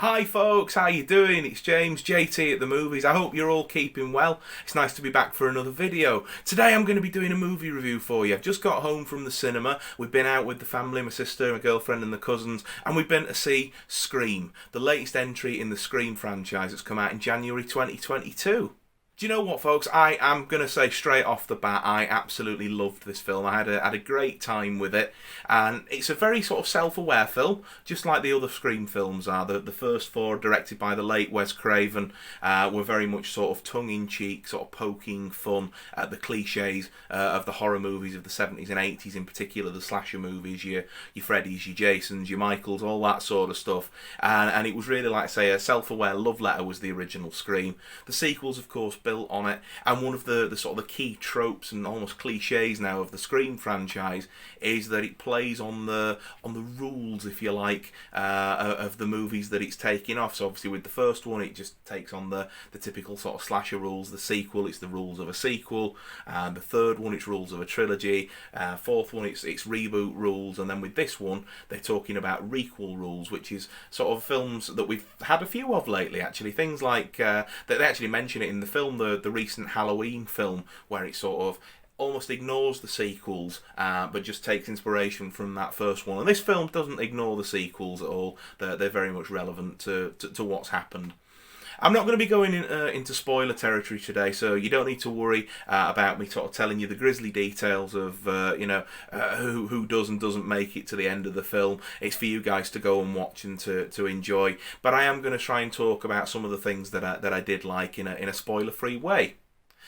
Hi folks, how you doing? It's James, JT at the movies. I hope you're all keeping well. It's nice to be back for another video. Today I'm going to be doing a movie review for you. I've just got home from the cinema. We've been out with the family, my sister, my girlfriend and the cousins, and we've been to see Scream, the latest entry in the Scream franchise that's come out in January 2022. Do you know what, folks? I am going to say straight off the bat, I absolutely loved this film. I had a great time with it. And it's a very sort of self-aware film, just like the other Scream films are. The first four, directed by the late Wes Craven, were very much sort of tongue-in-cheek, sort of poking fun at the cliches of the horror movies of the 70s and 80s, in particular the slasher movies, your Freddys, your Jasons, your Michaels, all that sort of stuff. And it was really, like I say, a self-aware love letter was the original Scream. The sequels, of course, built on it, and one of the sort of the key tropes and almost cliches now of the Scream franchise is that it plays on the rules, if you like, of the movies that it's taking off. So obviously with the first one, it just takes on the typical sort of slasher rules. The sequel, it's the rules of a sequel. The third one, it's rules of a trilogy. Fourth one, it's reboot rules. And then with this one, they're talking about requel rules, which is sort of films that we've had a few of lately, actually. Things like that they actually mention it in the film, the recent Halloween film, where it sort of almost ignores the sequels, but just takes inspiration from that first one. And this film doesn't ignore the sequels at all. They're very much relevant to what's happened. I'm not going to be going into spoiler territory today, so you don't need to worry about me sort of telling you the grisly details of who does and doesn't make it to the end of the film. It's for you guys to go and watch and to enjoy. But I am going to try and talk about some of the things that I did like in a spoiler-free way.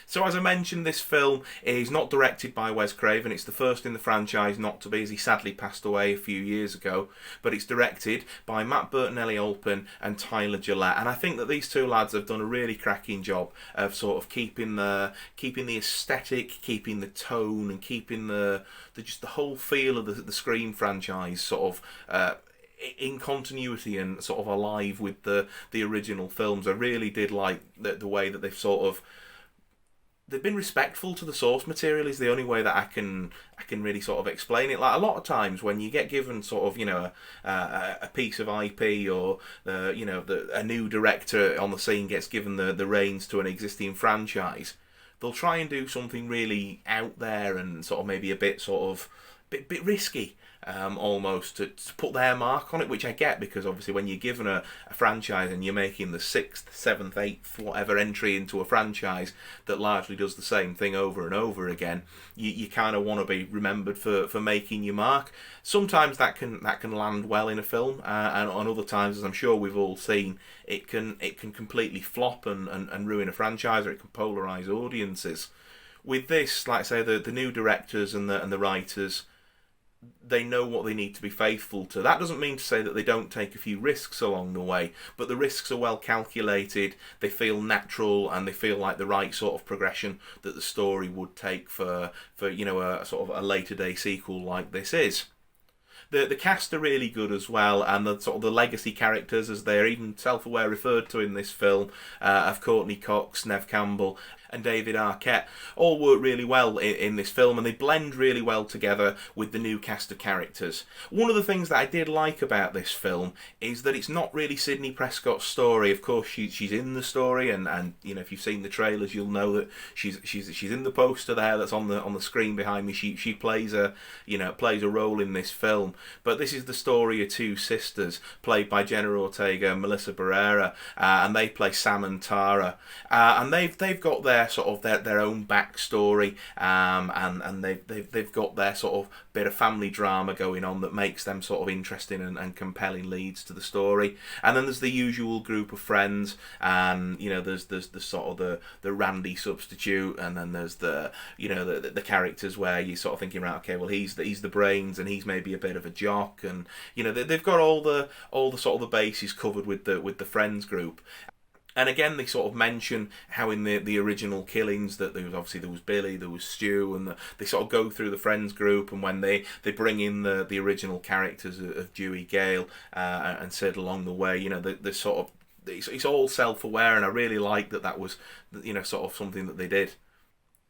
So as I mentioned, this film is not directed by Wes Craven. It's the first in the franchise not to be, as he sadly passed away a few years ago. But it's directed by Matt Bertinelli-Olpin and Tyler Gillette. And I think that these two lads have done a really cracking job of sort of keeping the aesthetic, keeping the tone, and keeping the whole feel of the Scream franchise sort of in continuity and sort of alive with the original films. I really did like the way that they've been respectful to the source material. Is the only way that I can really sort of explain it. Like a lot of times when you get given sort of a piece of IP, or a new director on the scene gets given the reins to an existing franchise, they'll try and do something really out there and sort of maybe a bit sort of bit risky. Almost to put their mark on it, which I get, because obviously when you're given a franchise and you're making the 6th, 7th, 8th, whatever entry into a franchise that largely does the same thing over and over again, you kind of want to be remembered for making your mark. Sometimes that can land well in a film, and on other times, as I'm sure we've all seen, it can completely flop and ruin a franchise, or it can polarise audiences. With this, like I say, the new directors and the writers, they know what they need to be faithful to. That doesn't mean to say that they don't take a few risks along the way, but the risks are well calculated, they feel natural, and they feel like the right sort of progression that the story would take for a sort of a later day sequel like this is. The cast are really good as well, and the sort of the legacy characters, as they're even self-aware referred to in this film, of Courtney Cox, Neve Campbell, and David Arquette, all work really well in this film, and they blend really well together with the new cast of characters. One of the things that I did like about this film is that it's not really Sidney Prescott's story. Of course, she's in the story, and if you've seen the trailers, you'll know that she's in the poster there that's on the screen behind me. She plays a role in this film, but this is the story of two sisters played by Jenna Ortega and Melissa Barrera, and they play Sam and Tara, and they've got their own backstory, and they've got their sort of bit of family drama going on that makes them sort of interesting and compelling leads to the story. And then there's the usual group of friends, and there's the sort of the Randy substitute, and then there's the characters where you're sort of thinking, right, okay, well he's the brains, and he's maybe a bit of a jock, and they've got all the sort of the bases covered with the friends group. And again, they sort of mention how in the original Killings that there was Billy, there was Stu, and they sort of go through the friends group, and when they bring in the original characters of Dewey Gale and Sid along the way, the sort of it's all self-aware, and I really like that was sort of something that they did.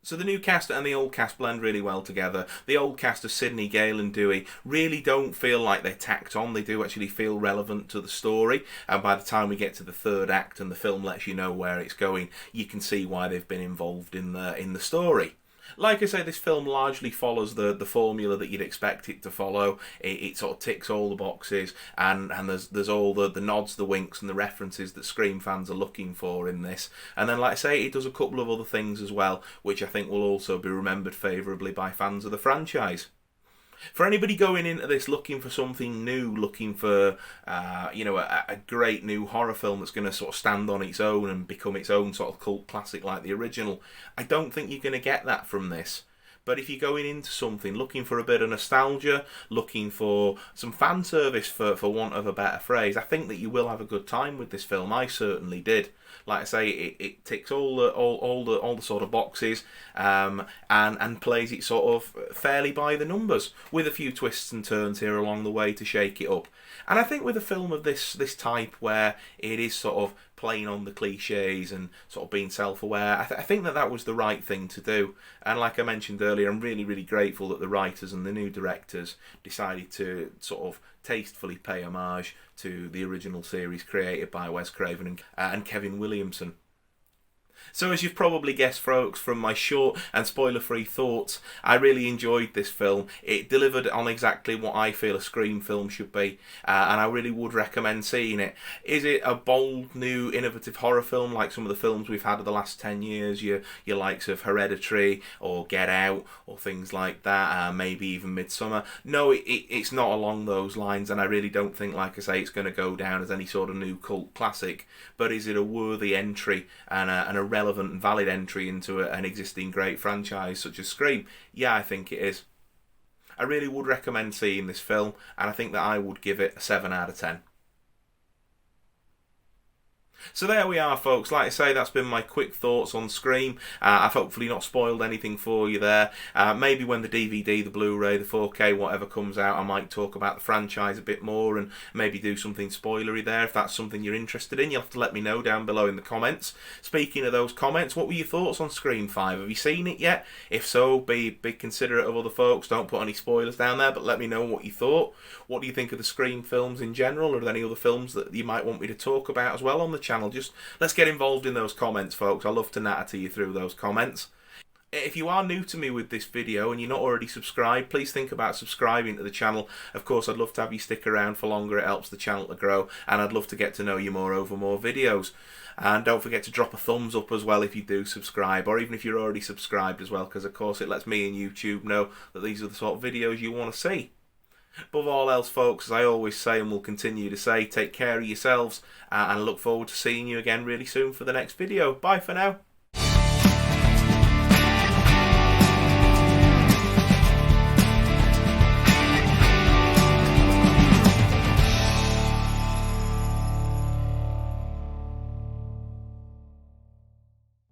So the new cast and the old cast blend really well together. The old cast of Sidney, Gale and Dewey really don't feel like they're tacked on. They do actually feel relevant to the story. And by the time we get to the third act and the film lets you know where it's going, you can see why they've been involved in the story. Like I say, this film largely follows the formula that you'd expect it to follow. It sort of ticks all the boxes, and there's all the nods, the winks, and the references that Scream fans are looking for in this. And then, like I say, it does a couple of other things as well, which I think will also be remembered favourably by fans of the franchise. For anybody going into this looking for something new, looking for a great new horror film that's going to sort of stand on its own and become its own sort of cult classic like the original, I don't think you're going to get that from this. But if you're going into something looking for a bit of nostalgia, looking for some fan service, for want of a better phrase, I think that you will have a good time with this film. I certainly did. Like I say, it ticks all the sort of boxes, and plays it sort of fairly by the numbers, with a few twists and turns here along the way to shake it up. And I think with a film of this type, where it is sort of playing on the cliches and sort of being self-aware, I think that was the right thing to do. And like I mentioned earlier, I'm really, really grateful that the writers and the new directors decided to sort of tastefully pay homage to the original series created by Wes Craven and Kevin Williamson. So as you've probably guessed, folks, from my short and spoiler-free thoughts, I really enjoyed this film. It delivered on exactly what I feel a Scream film should be, and I really would recommend seeing it. Is it a bold, new, innovative horror film like some of the films we've had of the last 10 years, your likes of Hereditary or Get Out or things like that, maybe even Midsommar? No, it's not along those lines, and I really don't think, like I say, it's going to go down as any sort of new cult classic. But is it a worthy entry and a relevant and valid entry into an existing great franchise such as Scream? Yeah, I think it is. I really would recommend seeing this film, and I think that I would give it a 7 out of 10. So there we are, folks. Like I say, that's been my quick thoughts on Scream. I've hopefully not spoiled anything for you there. Maybe when the DVD, the Blu-ray, the 4K, whatever comes out, I might talk about the franchise a bit more and maybe do something spoilery there. If that's something you're interested in, you'll have to let me know down below in the comments. Speaking of those comments, what were your thoughts on Scream 5? Have you seen it yet? If so, be considerate of other folks. Don't put any spoilers down there, but let me know what you thought. What do you think of the Scream films in general? Are there any other films that you might want me to talk about as well on the channel? Just let's get involved in those comments, folks. I love to natter to you through those comments. If you are new to me with this video and you're not already subscribed, please think about subscribing to the channel. Of course, I'd love to have you stick around for longer. It helps the channel to grow, and I'd love to get to know you more over more videos. And don't forget to drop a thumbs up as well if you do subscribe, or even if you're already subscribed as well, because of course it lets me and YouTube know that these are the sort of videos you want to see. Above all else, folks, as I always say and will continue to say, take care of yourselves, and I look forward to seeing you again really soon for the next video. Bye for now.